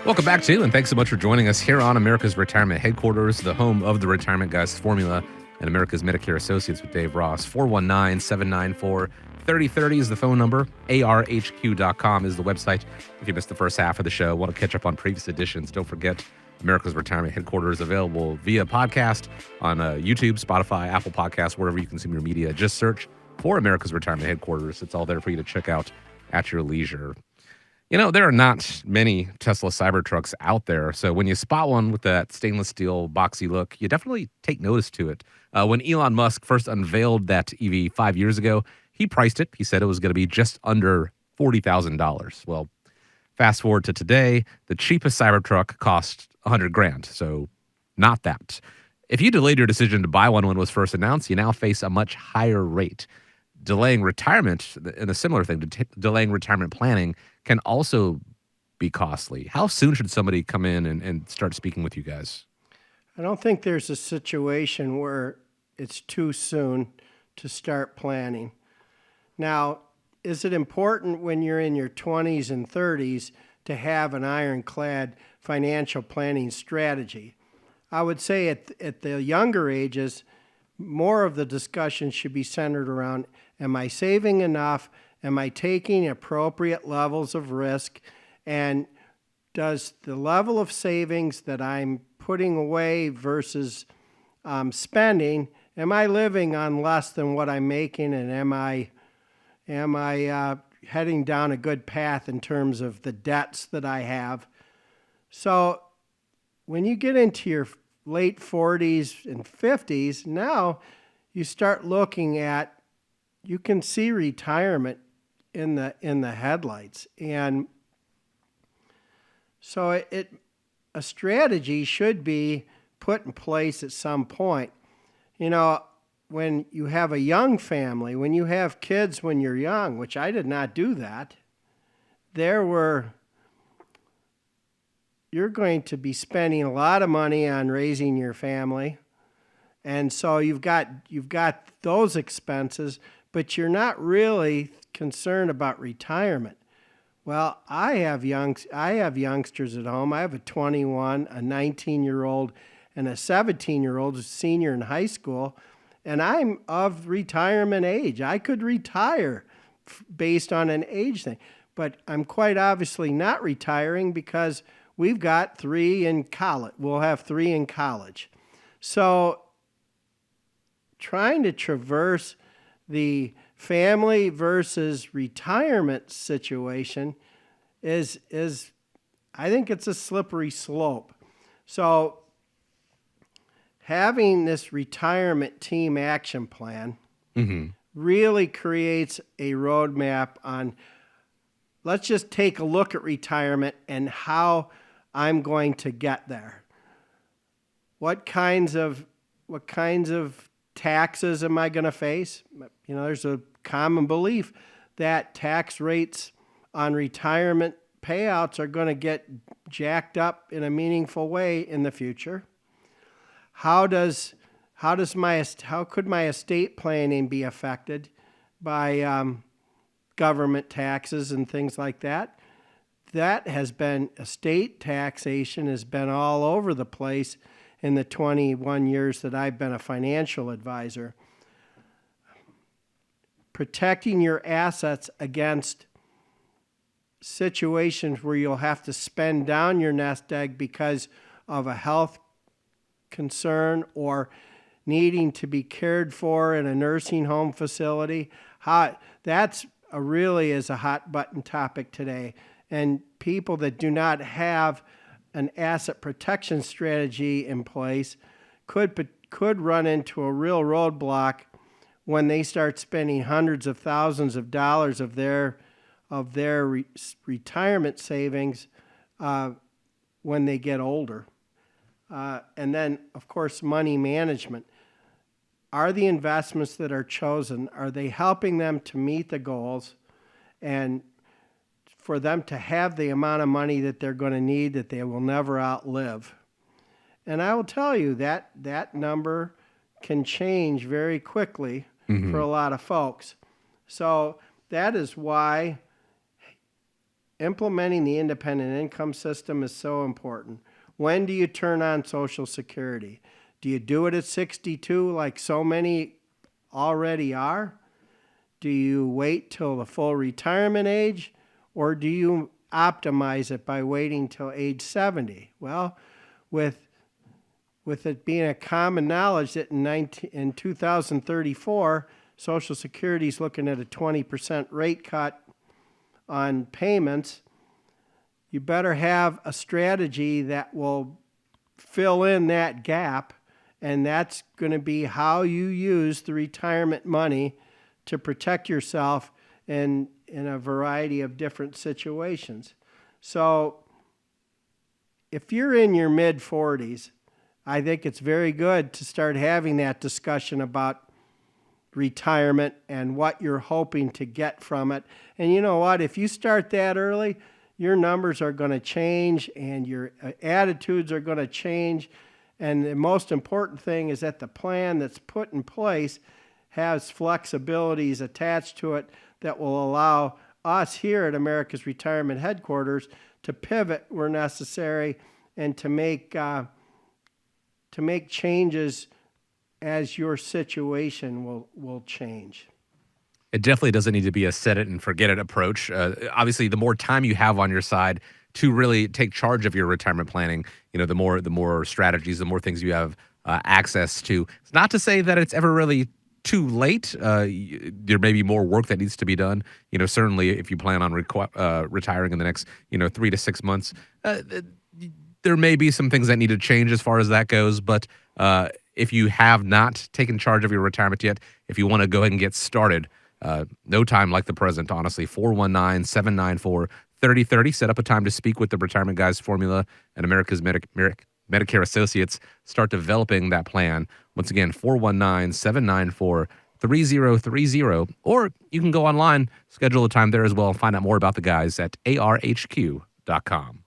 Welcome back to, and thanks so much for joining us here on America's Retirement Headquarters, the home of the Retirement Guys formula and America's Medicare Associates with Dave Ross. 419-794-3030 is the phone number. ARHQ.com is the website. If you missed the first half of the show, want to catch up on previous editions, don't forget America's Retirement Headquarters available via podcast on YouTube, Spotify, Apple Podcasts, wherever you consume your media. Just search for America's Retirement Headquarters. It's all there for you to check out at your leisure. You know, there are not many Tesla Cybertrucks out there, so when you spot one with that stainless steel boxy look, you definitely take notice to it. When Elon Musk first unveiled that EV 5 years ago, he priced it. He said it was going to be just under $40,000. Well, fast forward to today, the cheapest Cybertruck cost $100,000, so not that. If you delayed your decision to buy one when it was first announced, you now face a much higher rate. Delaying retirement, and a similar thing, delaying retirement planning can also be costly. How soon should somebody come in and start speaking with you guys? I don't think there's a situation where it's too soon to start planning. Now, is it important when you're in your 20s and 30s to have an ironclad financial planning strategy? I would say at the younger ages, more of the discussion should be centered around, am I saving enough? Am I taking appropriate levels of risk? And does the level of savings that I'm putting away versus spending, am I living on less than what I'm making? And am I heading down a good path in terms of the debts that I have? So when you get into your late 40s and 50s, now you start looking at, you can see retirement in the headlights. And so a strategy should be put in place at some point. You know, when you have a young family, when you have kids when you're young, which I did not do that, you're going to be spending a lot of money on raising your family. And so you've got those expenses, but you're not really concerned about retirement. Well, I have youngsters at home. I have a 21, a 19-year-old, and a 17-year-old, who's a senior in high school, and I'm of retirement age. I could retire based on an age thing, but I'm quite obviously not retiring because we've got 3 in college. We'll have 3 in college. So trying to traverse the family versus retirement situation is I think it's a slippery slope. So having this retirement team action plan really creates a roadmap on, let's just take a look at retirement and how I'm going to get there. What kinds of taxes am I going to face? You know, there's a common belief that tax rates on retirement payouts are going to get jacked up in a meaningful way in the future. How could my estate planning be affected by government taxes and things like that? Estate taxation has been all over the place in the 21 years that I've been a financial advisor. Protecting your assets against situations where you'll have to spend down your nest egg because of a health concern or needing to be cared for in a nursing home facility. That's really is a hot button topic today. And people that do not have an asset protection strategy in place could run into a real roadblock when they start spending hundreds of thousands of dollars of their retirement savings when they get older. And then, of course, money management. Are the investments that are chosen, are they helping them to meet the goals and for them to have the amount of money that they're going to need that they will never outlive? And I will tell you that number can change very quickly for a lot of folks. So that is why implementing the independent income system is so important. When do you turn on Social Security? Do you do it at 62 like so many already are? Do you wait till the full retirement age, or do you optimize it by waiting till age 70? Well, with it being a common knowledge that in 2034, Social Security is looking at a 20% rate cut on payments, you better have a strategy that will fill in that gap, and that's going to be how you use the retirement money to protect yourself in a variety of different situations. So if you're in your mid-40s, I think it's very good to start having that discussion about retirement and what you're hoping to get from it. And you know what? If you start that early, your numbers are going to change and your attitudes are going to change. And the most important thing is that the plan that's put in place has flexibilities attached to it that will allow us here at America's Retirement Headquarters to pivot where necessary and to make changes as your situation will change. It definitely doesn't need to be a set it and forget it approach. Obviously, the more time you have on your side to really take charge of your retirement planning, the more strategies, the more things you have access to. It's not to say that it's ever really too late. There may be more work that needs to be done. Certainly if you plan on retiring in the next 3 to 6 months, there may be some things that need to change as far as that goes. But if you have not taken charge of your retirement yet, if you want to go ahead and get started, no time like the present, honestly. 419-794-3030. Set up a time to speak with the Retirement Guys Formula and America's Medicare Associates. Start developing that plan. Once again, 419-794-3030. Or you can go online, schedule a time there as well, and find out more about the guys at arhq.com.